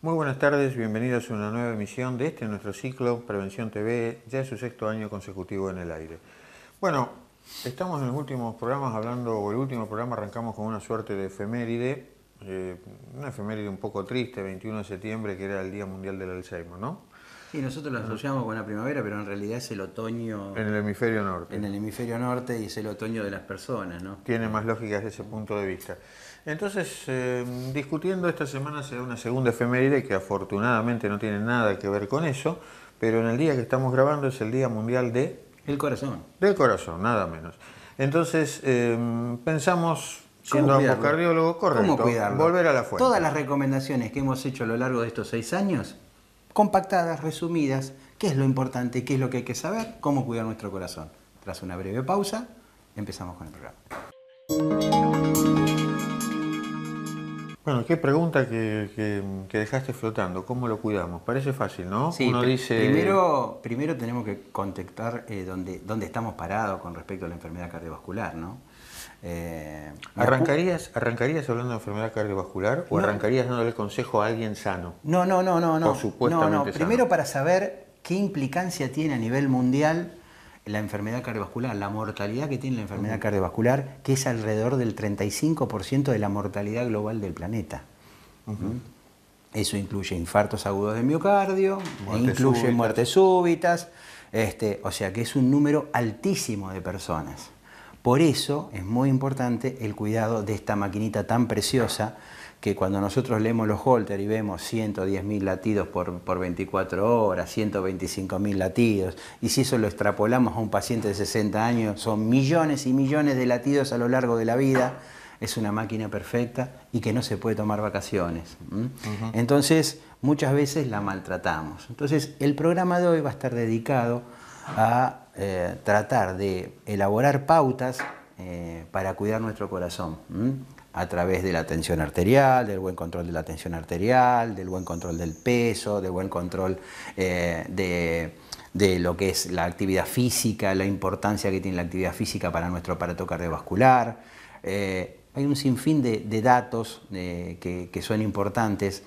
Muy buenas tardes, bienvenidos a una nueva emisión de nuestro ciclo Prevención TV, ya es su 6º año consecutivo en el aire. Bueno, estamos en los últimos programas hablando, el último programa arrancamos con una suerte de efeméride, una efeméride un poco triste, 21 de septiembre, que era el Día Mundial del Alzheimer, ¿no? Sí, nosotros lo asociamos con la primavera, pero en realidad es el otoño... En el hemisferio norte. En el hemisferio norte y es el otoño de las personas, ¿no? Tiene más lógica desde ese punto de vista. Entonces, discutiendo esta semana se da una segunda efeméride que afortunadamente no tiene nada que ver con eso, pero en el día que estamos grabando es el Día Mundial de... El corazón. Del corazón, nada menos. Entonces, pensamos, siendo ambos cardiólogos, correcto, volver a la fuente. Todas las recomendaciones que hemos hecho a lo largo de estos 6 años, compactadas, resumidas, qué es lo importante, qué es lo que hay que saber, cómo cuidar nuestro corazón. Tras una breve pausa, empezamos con el programa. Bueno, qué pregunta que dejaste flotando, ¿cómo lo cuidamos? Parece fácil, ¿no? Sí, uno dice... primero tenemos que contextar dónde estamos parados con respecto a la enfermedad cardiovascular, ¿no? ¿Arrancarías hablando de enfermedad cardiovascular o arrancarías dándole consejo a alguien sano? No. O supuestamente sano. Primero para saber qué implicancia tiene a nivel mundial la enfermedad cardiovascular, la mortalidad que tiene la enfermedad cardiovascular, que es alrededor del 35% de la mortalidad global del planeta. Eso incluye infartos agudos de miocardio, incluye muertes súbitas, o sea que es un número altísimo de personas. Por eso es muy importante el cuidado de esta maquinita tan preciosa que cuando nosotros leemos los Holter y vemos 110.000 latidos por 24 horas, 125.000 latidos, y si eso lo extrapolamos a un paciente de 60 años, son millones y millones de latidos a lo largo de la vida, es una máquina perfecta y que no se puede tomar vacaciones. Entonces, muchas veces la maltratamos. Entonces, el programa de hoy va a estar dedicado a tratar de elaborar pautas para cuidar nuestro corazón, a través de la tensión arterial, del buen control de la tensión arterial, del buen control del peso, del buen control de lo que es la actividad física, la importancia que tiene la actividad física para nuestro aparato cardiovascular. Hay un sinfín de datos que son importantes,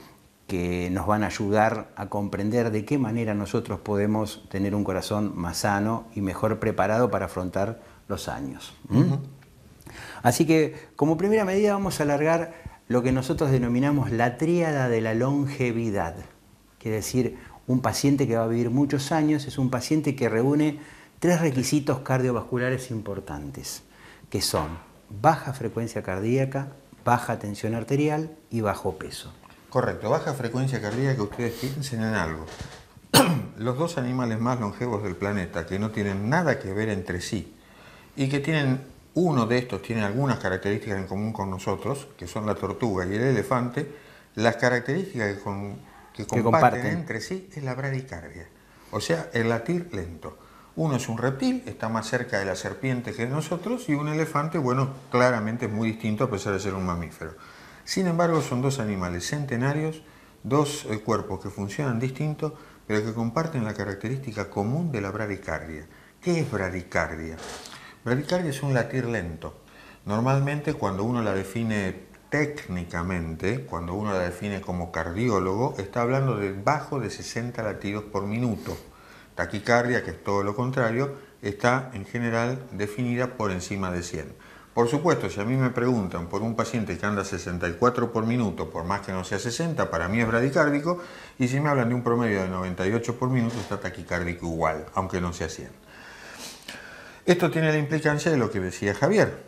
que nos van a ayudar a comprender de qué manera nosotros podemos tener un corazón más sano y mejor preparado para afrontar los años. Así que, como primera medida, vamos a alargar lo que nosotros denominamos la tríada de la longevidad. Quiere decir, un paciente que va a vivir muchos años es un paciente que reúne 3 requisitos cardiovasculares importantes, que son baja frecuencia cardíaca, baja tensión arterial y bajo peso. Correcto, baja frecuencia cardíaca, ustedes piensen en algo. Los 2 animales más longevos del planeta, que no tienen nada que ver entre sí y que tienen uno de estos tiene algunas características en común con nosotros, que son la tortuga y el elefante. Las características que comparten entre sí es la bradicardia, o sea, el latir lento. Uno es un reptil, está más cerca de la serpiente que de nosotros, y un elefante, bueno, claramente es muy distinto a pesar de ser un mamífero. Sin embargo, son dos animales centenarios, dos cuerpos que funcionan distintos, pero que comparten la característica común de la bradicardia. ¿Qué es bradicardia? Bradicardia es un latir lento. Normalmente, cuando uno la define técnicamente, cuando uno la define como cardiólogo, está hablando de bajo de 60 latidos por minuto. Taquicardia, que es todo lo contrario, está en general definida por encima de 100. Por supuesto, si a mí me preguntan por un paciente que anda a 64 por minuto, por más que no sea 60, para mí es bradicárdico, y si me hablan de un promedio de 98 por minuto, está taquicárdico igual, aunque no sea 100. Esto tiene la implicancia de lo que decía Javier.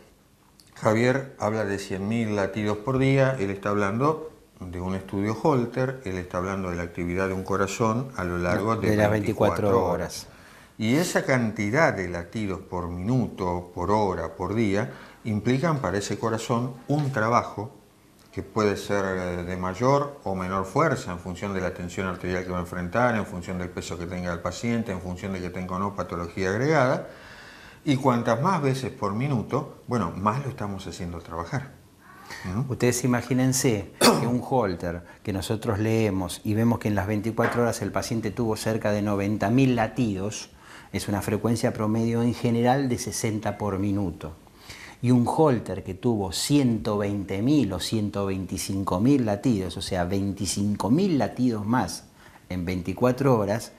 Javier habla de 100.000 latidos por día, él está hablando de un estudio Holter, él está hablando de la actividad de un corazón a lo largo de las 24 horas. Y esa cantidad de latidos por minuto, por hora, por día, implican para ese corazón un trabajo que puede ser de mayor o menor fuerza en función de la tensión arterial que va a enfrentar, en función del peso que tenga el paciente, en función de que tenga o no patología agregada. Y cuantas más veces por minuto, bueno, más lo estamos haciendo trabajar. Ustedes imagínense que un Holter que nosotros leemos y vemos que en las 24 horas el paciente tuvo cerca de 90.000 latidos, es una frecuencia promedio en general de 60 por minuto. Y un Holter que tuvo 120.000 o 125.000 latidos, o sea, 25.000 latidos más en 24 horas,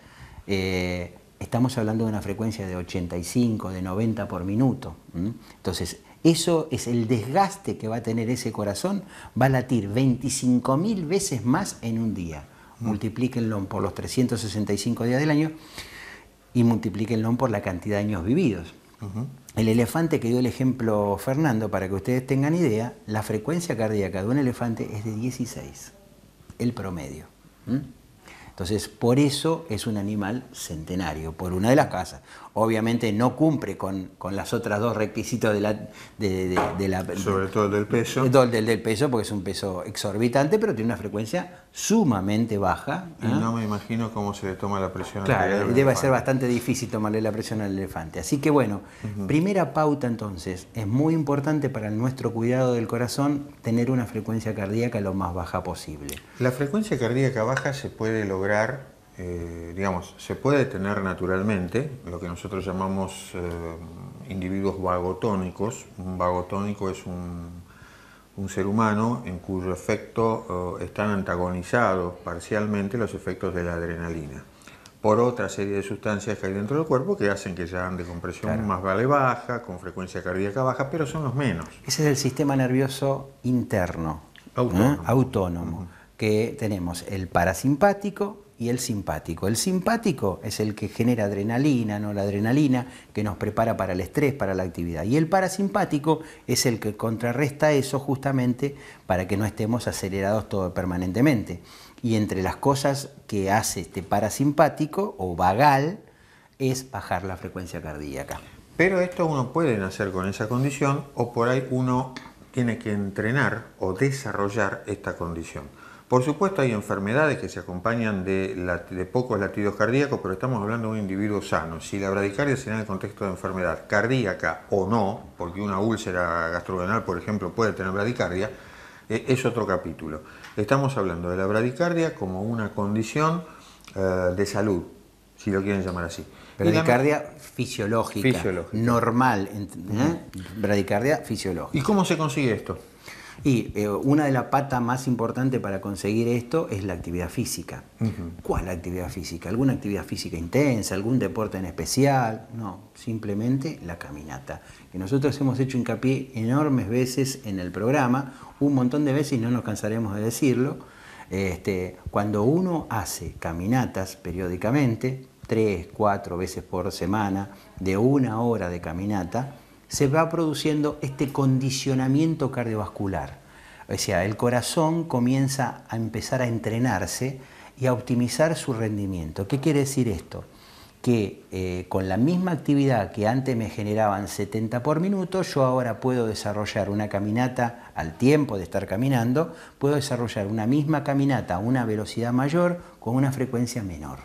estamos hablando de una frecuencia de 85, de 90 por minuto. Entonces, eso es el desgaste que va a tener ese corazón, va a latir 25.000 veces más en un día. Multiplíquenlo por los 365 días del año y multiplíquenlo por la cantidad de años vividos. El elefante que dio el ejemplo Fernando, para que ustedes tengan idea, la frecuencia cardíaca de un elefante es de 16, el promedio. Entonces, por eso es un animal centenario, por una de las casas. Obviamente no cumple con las otras dos requisitos de la... Sobre todo el del peso. Del peso, porque es un peso exorbitante, pero tiene una frecuencia sumamente baja. Y no me imagino cómo se le toma la presión. Claro, debe ser bastante difícil tomarle la presión al elefante. Así que bueno, primera pauta entonces, es muy importante para nuestro cuidado del corazón tener una frecuencia cardíaca lo más baja posible. La frecuencia cardíaca baja se puede lograr, digamos, se puede tener naturalmente, lo que nosotros llamamos individuos vagotónicos. Un vagotónico es un ser humano en cuyo efecto están antagonizados parcialmente los efectos de la adrenalina por otra serie de sustancias que hay dentro del cuerpo que hacen que ya ande con presión más vale baja, con frecuencia cardíaca baja, pero son los menos. Ese es el sistema nervioso interno, autónomo, que tenemos el parasimpático y el simpático. El simpático es el que genera adrenalina, no la adrenalina, que nos prepara para el estrés, para la actividad. Y el parasimpático es el que contrarresta eso justamente para que no estemos acelerados todo permanentemente. Y entre las cosas que hace este parasimpático o vagal es bajar la frecuencia cardíaca. Pero esto uno puede nacer con esa condición o por ahí uno tiene que entrenar o desarrollar esta condición. Por supuesto hay enfermedades que se acompañan de pocos latidos cardíacos, pero estamos hablando de un individuo sano. Si la bradicardia se da en el contexto de enfermedad cardíaca o no, porque una úlcera gastrodenal, por ejemplo, puede tener bradicardia, es otro capítulo. Estamos hablando de la bradicardia como una condición de salud, si lo quieren llamar así. Bradicardia fisiológica, normal, bradicardia fisiológica. ¿Y cómo se consigue esto? Y una de las patas más importantes para conseguir esto es la actividad física. ¿Cuál actividad física? ¿Alguna actividad física intensa? ¿Algún deporte en especial? No, simplemente la caminata. Que nosotros hemos hecho hincapié enormes veces en el programa, un montón de veces y no nos cansaremos de decirlo. Cuando uno hace caminatas periódicamente, 3, 4 veces por semana, de 1 hora de caminata, se va produciendo este condicionamiento cardiovascular. O sea, el corazón comienza a empezar a entrenarse y a optimizar su rendimiento. ¿Qué quiere decir esto? que con la misma actividad que antes me generaban 70 por minuto, yo ahora puedo desarrollar una caminata al tiempo de estar caminando, puedo desarrollar una misma caminata a una velocidad mayor con una frecuencia menor.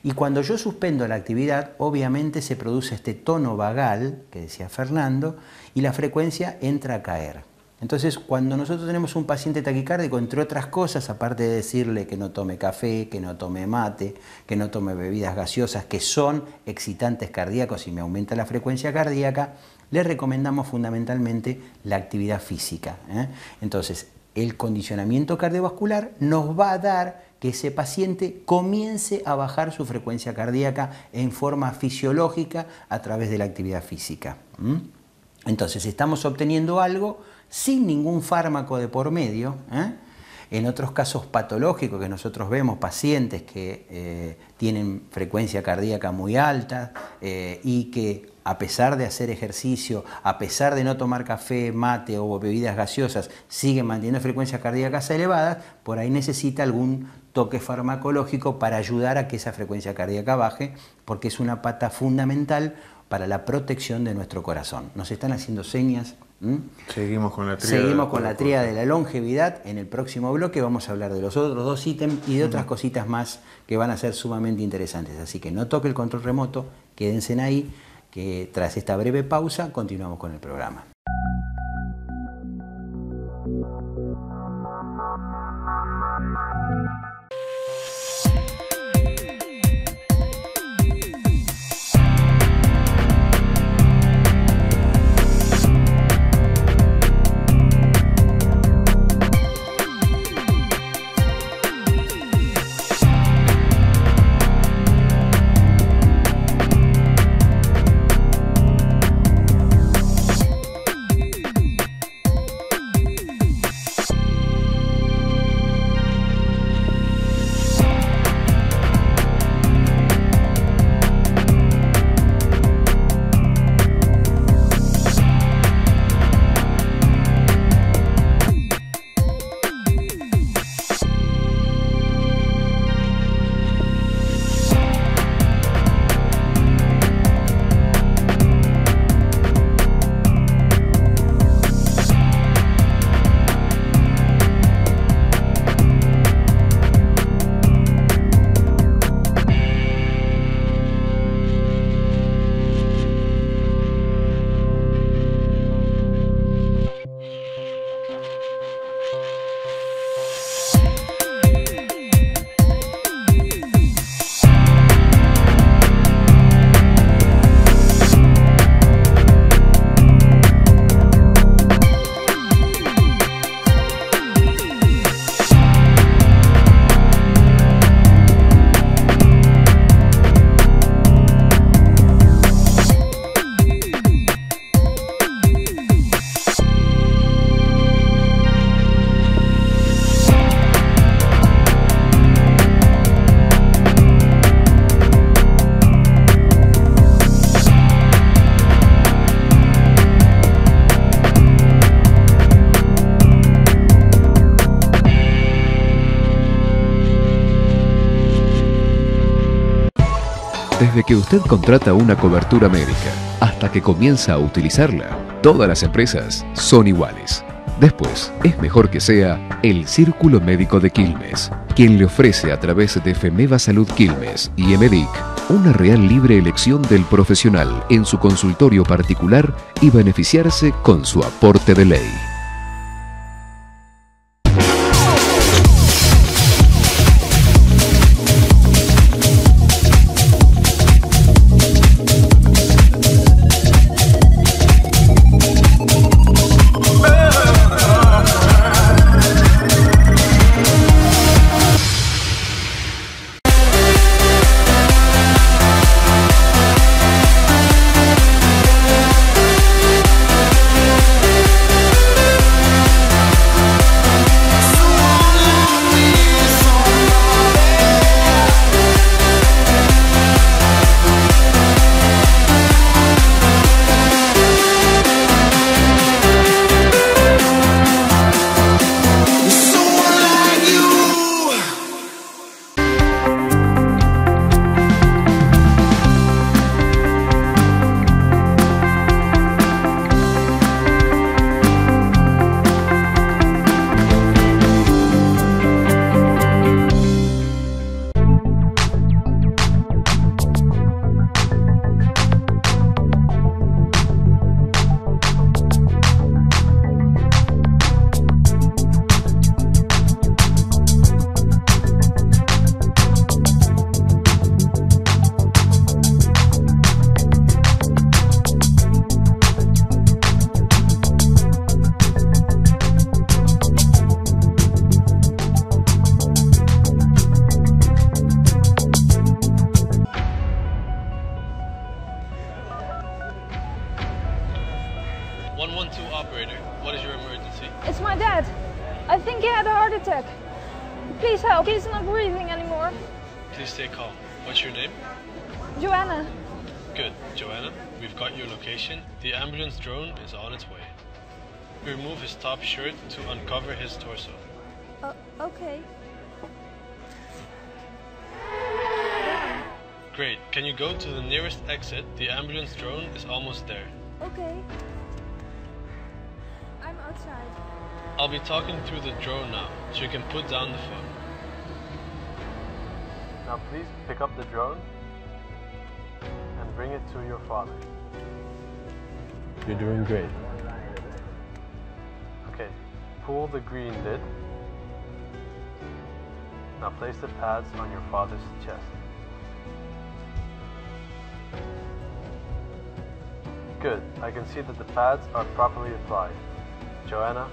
Y cuando yo suspendo la actividad, obviamente se produce este tono vagal, que decía Fernando, y la frecuencia entra a caer. Entonces, cuando nosotros tenemos un paciente taquicárdico, entre otras cosas, aparte de decirle que no tome café, que no tome mate, que no tome bebidas gaseosas, que son excitantes cardíacos y me aumenta la frecuencia cardíaca, le recomendamos fundamentalmente la actividad física. Entonces, el condicionamiento cardiovascular nos va a dar que ese paciente comience a bajar su frecuencia cardíaca en forma fisiológica a través de la actividad física. Entonces, estamos obteniendo algo sin ningún fármaco de por medio. En otros casos patológicos que nosotros vemos, pacientes que tienen frecuencia cardíaca muy alta y que a pesar de hacer ejercicio, a pesar de no tomar café, mate o bebidas gaseosas, siguen manteniendo frecuencias cardíacas elevadas, por ahí necesita algún toque farmacológico para ayudar a que esa frecuencia cardíaca baje, porque es una pata fundamental para la protección de nuestro corazón. ¿Nos están haciendo señas? Seguimos con la tríada. Seguimos con la tríada de la longevidad. En el próximo bloque vamos a hablar de los otros dos ítems y de otras cositas más que van a ser sumamente interesantes. Así que no toque el control remoto, quédense ahí, que tras esta breve pausa continuamos con el programa. Desde que usted contrata una cobertura médica hasta que comienza a utilizarla, todas las empresas son iguales. Después, es mejor que sea el Círculo Médico de Quilmes, quien le ofrece a través de Femeva Salud Quilmes y Emedic una real libre elección del profesional en su consultorio particular y beneficiarse con su aporte de ley. my dad. I think he had a heart attack. Please help. He's not breathing anymore. Please stay calm. What's your name? Joanna. Good, Joanna. We've got your location. The ambulance drone is on its way. Remove his top shirt to uncover his torso. Okay. Great. Can you go to the nearest exit? The ambulance drone is almost there. Okay. I'm outside. I'll be talking through the drone now, so you can put down the phone. Now please pick up the drone and bring it to your father. You're doing great. Okay, pull the green lid. Now place the pads on your father's chest. Good, I can see that the pads are properly applied. Joanna,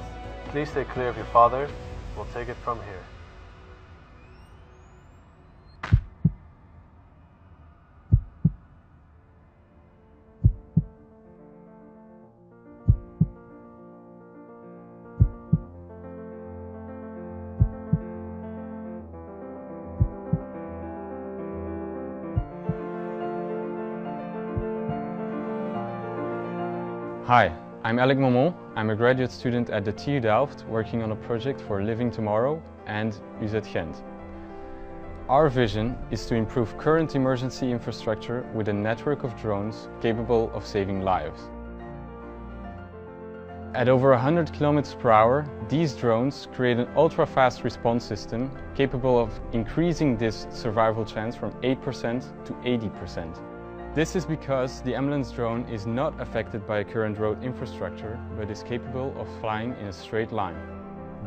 please stay clear of your father. We'll take it from here. Hi, I'm Alec Momon. I'm a graduate student at the TU Delft working on a project for Living Tomorrow and UZ Gent. Our vision is to improve current emergency infrastructure with a network of drones capable of saving lives. At over 100 km per hour, these drones create an ultra-fast response system capable of increasing this survival chance from 8% to 80%. This is because the ambulance drone is not affected by current road infrastructure, but is capable of flying in a straight line,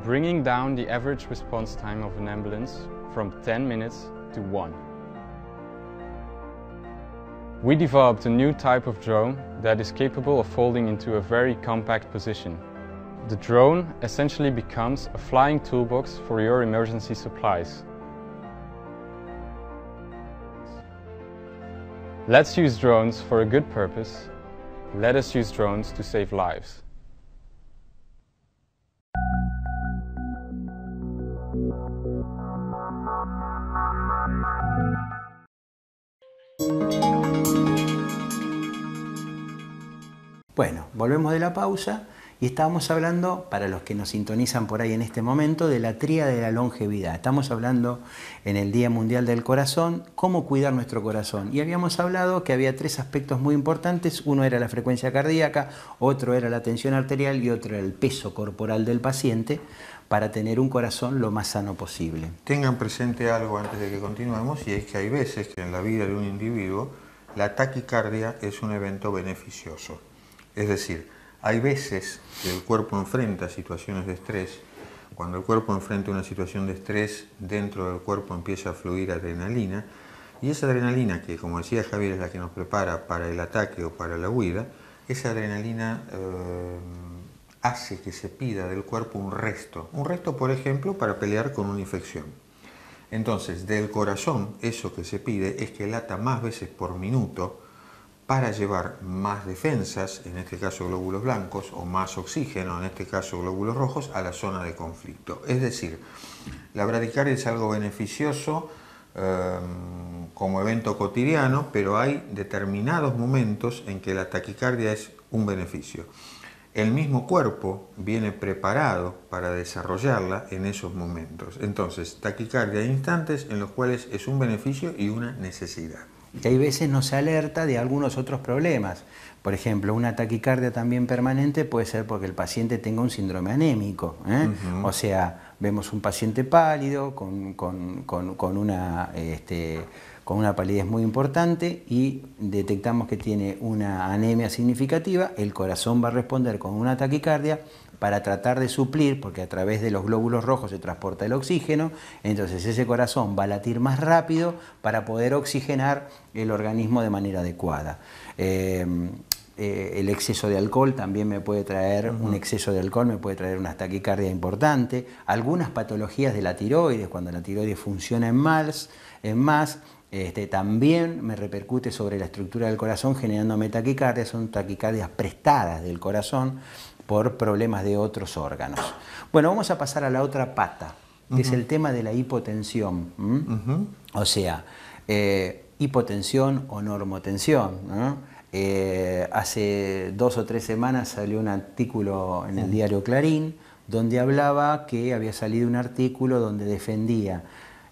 bringing down the average response time of an ambulance from 10 minutes to 1. We developed a new type of drone that is capable of folding into a very compact position. The drone essentially becomes a flying toolbox for your emergency supplies. Let's use drones for a good purpose. Let us use drones to save lives. Bueno, volvemos de la pausa y estábamos hablando, para los que nos sintonizan por ahí en este momento, de la tríada de la longevidad. Estamos hablando en el Día Mundial del Corazón, cómo cuidar nuestro corazón. Y habíamos hablado que había tres aspectos muy importantes. Uno era la frecuencia cardíaca, otro era la tensión arterial y otro era el peso corporal del paciente para tener un corazón lo más sano posible. Tengan presente algo antes de que continuemos, y es que hay veces que en la vida de un individuo la taquicardia es un evento beneficioso. Es decir, hay veces que el cuerpo enfrenta situaciones de estrés. Cuando el cuerpo enfrenta una situación de estrés, dentro del cuerpo empieza a fluir adrenalina, y esa adrenalina, que como decía Javier es la que nos prepara para el ataque o para la huida, esa adrenalina hace que se pida del cuerpo un resto, por ejemplo, para pelear con una infección. Entonces, del corazón, eso que se pide es que lata más veces por minuto, para llevar más defensas, en este caso glóbulos blancos, o más oxígeno, en este caso glóbulos rojos, a la zona de conflicto. Es decir, la bradicardia es algo beneficioso como evento cotidiano, pero hay determinados momentos en que la taquicardia es un beneficio. El mismo cuerpo viene preparado para desarrollarla en esos momentos. Entonces, taquicardia hay instantes en los cuales es un beneficio y una necesidad. Y hay veces nos alerta de algunos otros problemas. Por ejemplo, una taquicardia también permanente puede ser porque el paciente tenga un síndrome anémico. O sea, vemos un paciente pálido con una palidez muy importante y detectamos que tiene una anemia significativa. El corazón va a responder con una taquicardia para tratar de suplir, porque a través de los glóbulos rojos se transporta el oxígeno, entonces ese corazón va a latir más rápido para poder oxigenar el organismo de manera adecuada. El exceso de alcohol también me puede traer, un exceso de alcohol me puede traer una taquicardia importante. Algunas patologías de la tiroides, cuando la tiroides funciona en más, también me repercute sobre la estructura del corazón generándome taquicardias, son taquicardias prestadas del corazón, por problemas de otros órganos. Bueno, vamos a pasar a la otra pata, que es el tema de la hipotensión. O sea, hipotensión o normotensión, ¿no? Hace 2 o 3 semanas salió un artículo en el diario Clarín donde hablaba que había salido un artículo donde defendía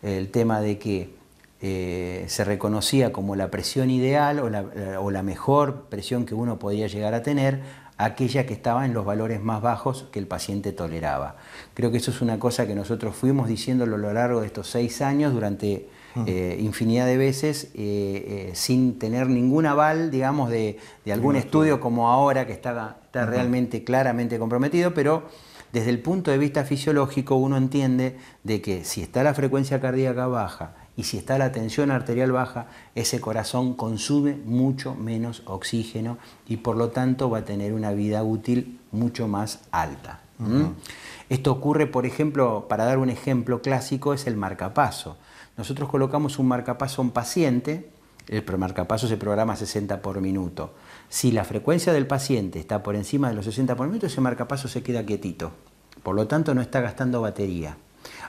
el tema de que se reconocía como la presión ideal o la mejor presión que uno podía llegar a tener, aquella que estaba en los valores más bajos que el paciente toleraba. Creo que eso es una cosa que nosotros fuimos diciéndolo a lo largo de estos 6 años durante infinidad de veces, sin tener ningún aval, digamos, de algún estudio como ahora que está realmente claramente comprometido, pero desde el punto de vista fisiológico uno entiende de que si está la frecuencia cardíaca baja y si está la tensión arterial baja, ese corazón consume mucho menos oxígeno y por lo tanto va a tener una vida útil mucho más alta. Esto ocurre, por ejemplo, para dar un ejemplo clásico, es el marcapaso. Nosotros colocamos un marcapaso a un paciente, el marcapaso se programa a 60 por minuto. Si la frecuencia del paciente está por encima de los 60 por minuto, ese marcapaso se queda quietito. Por lo tanto, no está gastando batería.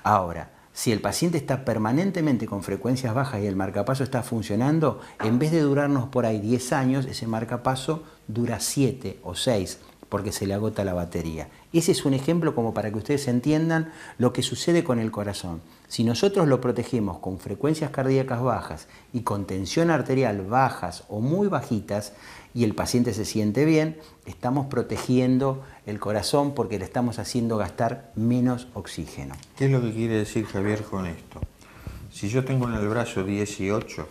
Ahora, si el paciente está permanentemente con frecuencias bajas y el marcapaso está funcionando, en vez de durarnos por ahí 10 años, ese marcapaso dura 7 o 6 porque se le agota la batería. Ese es un ejemplo como para que ustedes entiendan lo que sucede con el corazón. Si nosotros lo protegemos con frecuencias cardíacas bajas y con tensión arterial bajas o muy bajitas y el paciente se siente bien, estamos protegiendo el corazón porque le estamos haciendo gastar menos oxígeno. ¿Qué es lo que quiere decir Javier con esto? Si yo tengo en el brazo 18,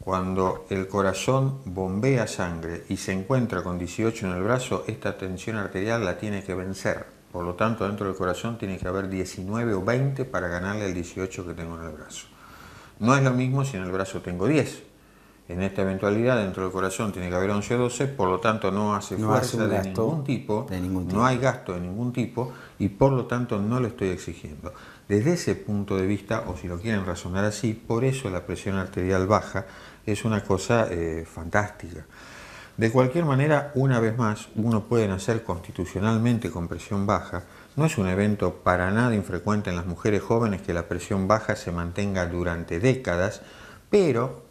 cuando el corazón bombea sangre y se encuentra con 18 en el brazo, esta tensión arterial la tiene que vencer. Por lo tanto, dentro del corazón tiene que haber 19 o 20 para ganarle el 18 que tengo en el brazo. No es lo mismo si en el brazo tengo 10. En esta eventualidad, dentro del corazón tiene que haber 11 o 12, por lo tanto no hace fuerza de ningún tipo, no hay gasto de ningún tipo y por lo tanto no lo estoy exigiendo. Desde ese punto de vista, o si lo quieren razonar así, por eso la presión arterial baja es una cosa fantástica. De cualquier manera, una vez más, uno puede nacer constitucionalmente con presión baja. No es un evento para nada infrecuente en las mujeres jóvenes que la presión baja se mantenga durante décadas, pero,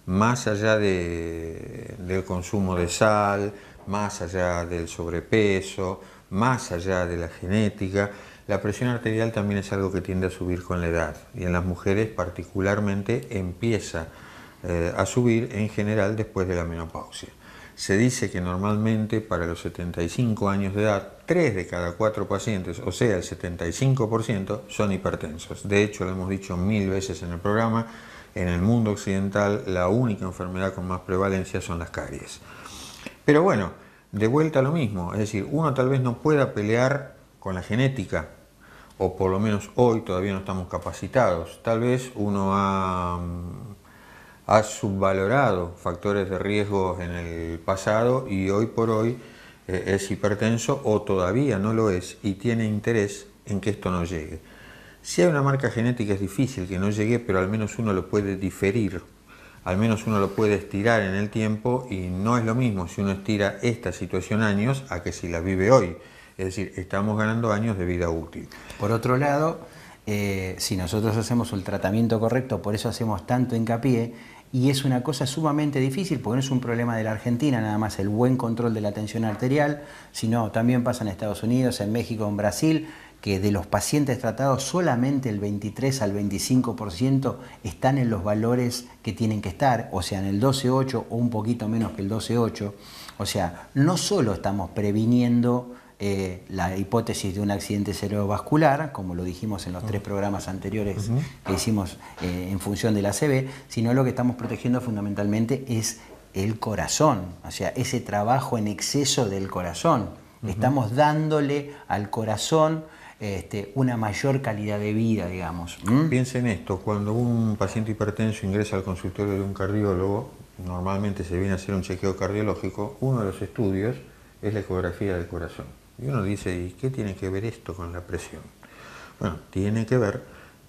más allá del consumo de sal, más allá del sobrepeso, más allá de la genética, la presión arterial también es algo que tiende a subir con la edad y en las mujeres particularmente empieza a subir en general después de la menopausia. Se dice que normalmente para los 75 años de edad, 3 de cada 4 pacientes, o sea el 75%, son hipertensos. De hecho, lo hemos dicho 1000 veces en el programa, en el mundo occidental la única enfermedad con más prevalencia son las caries. Pero bueno, de vuelta a lo mismo, es decir, uno tal vez no pueda pelear con la genética, o por lo menos hoy todavía no estamos capacitados. Tal vez uno ha subvalorado factores de riesgo en el pasado y hoy por hoy es hipertenso o todavía no lo es y tiene interés en que esto no llegue. Si hay una marca genética es difícil que no llegue, pero al menos uno lo puede diferir, al menos uno lo puede estirar en el tiempo y no es lo mismo si uno estira esta situación años a que si la vive hoy. Es decir, estamos ganando años de vida útil. Por otro lado, si nosotros hacemos el tratamiento correcto, por eso hacemos tanto hincapié, y es una cosa sumamente difícil, porque no es un problema de la Argentina, nada más el buen control de la tensión arterial, sino también pasa en Estados Unidos, en México, en Brasil, que de los pacientes tratados solamente el 23 al 25% están en los valores que tienen que estar, o sea, en el 12,8 o un poquito menos que el 12,8. O sea, no solo estamos previniendo la hipótesis de un accidente cerebrovascular, como lo dijimos en los 3 programas anteriores que hicimos en función del ACV, sino lo que estamos protegiendo fundamentalmente es el corazón, o sea, ese trabajo en exceso del corazón. Estamos dándole al corazón una mayor calidad de vida, digamos. Piensen esto, cuando un paciente hipertenso ingresa al consultorio de un cardiólogo, normalmente se viene a hacer un chequeo cardiológico, uno de los estudios es la ecografía del corazón. Y uno dice, ¿y qué tiene que ver esto con la presión? Bueno, tiene que ver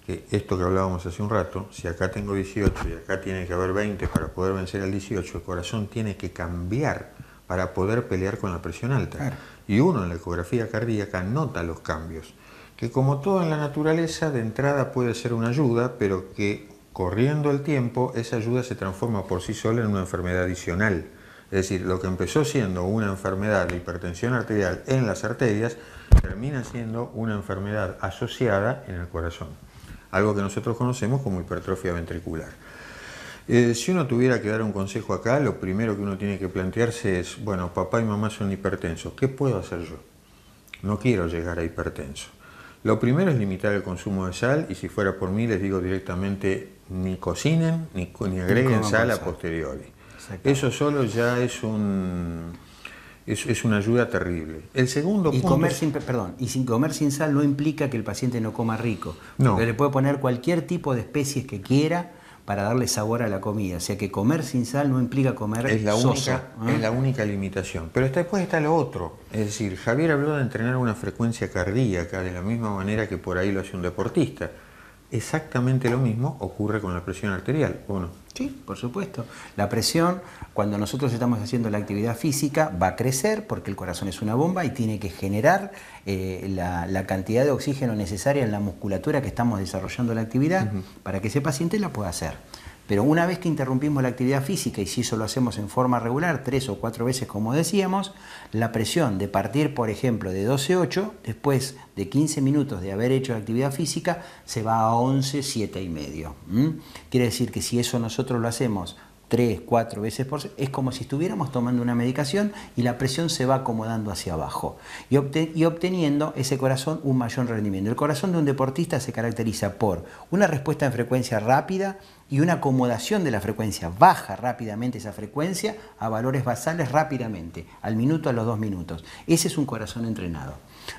que esto que hablábamos hace un rato, si acá tengo 18 y acá tiene que haber 20 para poder vencer al 18, el corazón tiene que cambiar para poder pelear con la presión alta. Claro. y uno en la ecografía cardíaca nota los cambios, que como todo en la naturaleza de entrada puede ser una ayuda, pero que corriendo el tiempo esa ayuda se transforma por sí sola en una enfermedad adicional. Es decir, lo que empezó siendo una enfermedad de hipertensión arterial en las arterias termina siendo una enfermedad asociada en el corazón, algo que nosotros conocemos como hipertrofia ventricular. Si uno tuviera que dar un consejo acá, lo primero que uno tiene que plantearse es, bueno, papá y mamá son hipertensos, ¿qué puedo hacer yo? No quiero llegar a hipertenso. Lo primero es limitar el consumo de sal, y si fuera por mí les digo directamente, ni cocinen ni agreguen sal a posteriori. Eso solo ya es una ayuda terrible. El segundo punto... sin comer sin sal no implica que el paciente no coma rico. No. Porque le puede poner cualquier tipo de especies que quiera para darle sabor a la comida. O sea que comer sin sal no implica comer sosa. Es la única limitación. Pero después está lo otro. Es decir, Javier habló de entrenar una frecuencia cardíaca de la misma manera que por ahí lo hace un deportista. Exactamente lo mismo ocurre con la presión arterial, ¿o no? Sí, por supuesto. La presión, cuando nosotros estamos haciendo la actividad física, va a crecer porque el corazón es una bomba y tiene que generar la cantidad de oxígeno necesaria en la musculatura que estamos desarrollando la actividad para que ese paciente la pueda hacer. Pero una vez que interrumpimos la actividad física, y si eso lo hacemos en forma regular, 3 o 4 veces como decíamos, la presión de partir, por ejemplo, de 12,8, después de 15 minutos de haber hecho la actividad física, se va a 11, 7,5. Quiere decir que si eso nosotros lo hacemos 3, 4 veces por semana, es como si estuviéramos tomando una medicación y la presión se va acomodando hacia abajo y obteniendo ese corazón un mayor rendimiento. El corazón de un deportista se caracteriza por una respuesta en frecuencia rápida y una acomodación de la frecuencia. Baja rápidamente esa frecuencia a valores basales rápidamente, al minuto, a los 2 minutos. Ese es un corazón entrenado.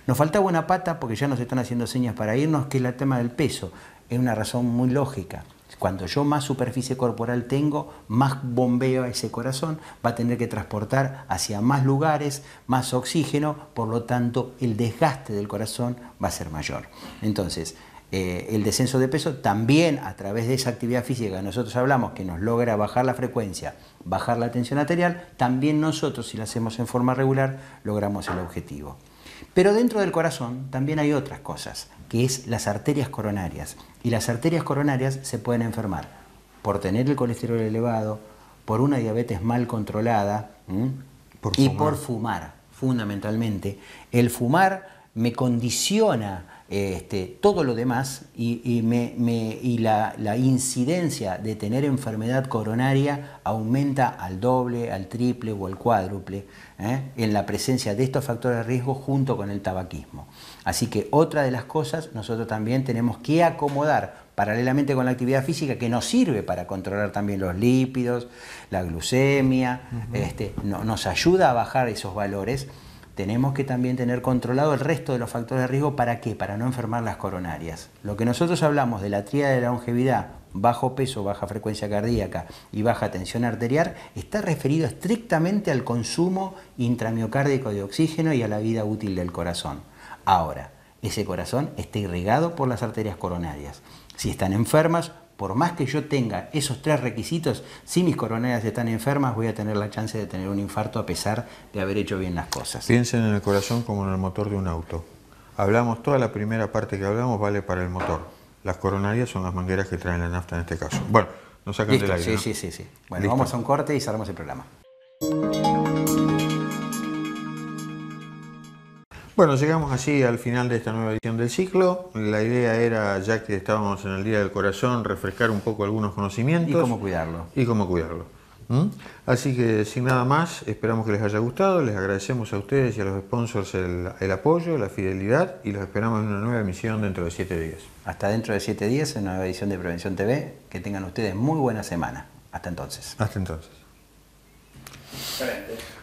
Nos faltaba una pata, porque ya nos están haciendo señas para irnos, que es el tema del peso. Es una razón muy lógica. Cuando yo más superficie corporal tengo, más bombeo a ese corazón, va a tener que transportar hacia más lugares, más oxígeno, por lo tanto el desgaste del corazón va a ser mayor. Entonces, el descenso de peso también a través de esa actividad física que nosotros hablamos, que nos logra bajar la frecuencia, bajar la tensión arterial, también nosotros, si lo hacemos en forma regular, logramos el objetivo. Pero dentro del corazón también hay otras cosas, que es las arterias coronarias. Y las arterias coronarias se pueden enfermar por tener el colesterol elevado, por una diabetes mal controlada y por fumar, fundamentalmente. El fumar me condiciona todo lo demás y la incidencia de tener enfermedad coronaria aumenta al doble, al triple o al cuádruple en la presencia de estos factores de riesgo junto con el tabaquismo. Así que otra de las cosas, nosotros también tenemos que acomodar paralelamente con la actividad física, que nos sirve para controlar también los lípidos, la glucemia, nos ayuda a bajar esos valores. Tenemos que también tener controlado el resto de los factores de riesgo. ¿Para qué? Para no enfermar las coronarias. Lo que nosotros hablamos de la tríada de la longevidad, bajo peso, baja frecuencia cardíaca y baja tensión arterial, está referido estrictamente al consumo intramiocárdico de oxígeno y a la vida útil del corazón. Ahora, ese corazón está irrigado por las arterias coronarias. Si están enfermas, por más que yo tenga esos 3 requisitos, si mis coronarias están enfermas, voy a tener la chance de tener un infarto a pesar de haber hecho bien las cosas. Piensen en el corazón como en el motor de un auto. Hablamos, toda la primera parte que hablamos vale para el motor. Las coronarias son las mangueras que traen la nafta en este caso. Bueno, nos sacan del aire, ¿no? Sí. Bueno, listo. Vamos a un corte y cerramos el programa. Bueno, llegamos así al final de esta nueva edición del ciclo. La idea era, ya que estábamos en el Día del Corazón, refrescar un poco algunos conocimientos. Y cómo cuidarlo. Así que sin nada más, esperamos que les haya gustado. Les agradecemos a ustedes y a los sponsors el apoyo, la fidelidad, y los esperamos en una nueva emisión dentro de 7 días. Hasta dentro de 7 días en una nueva edición de Prevención TV. Que tengan ustedes muy buena semana. Hasta entonces. Hasta entonces. Excelente.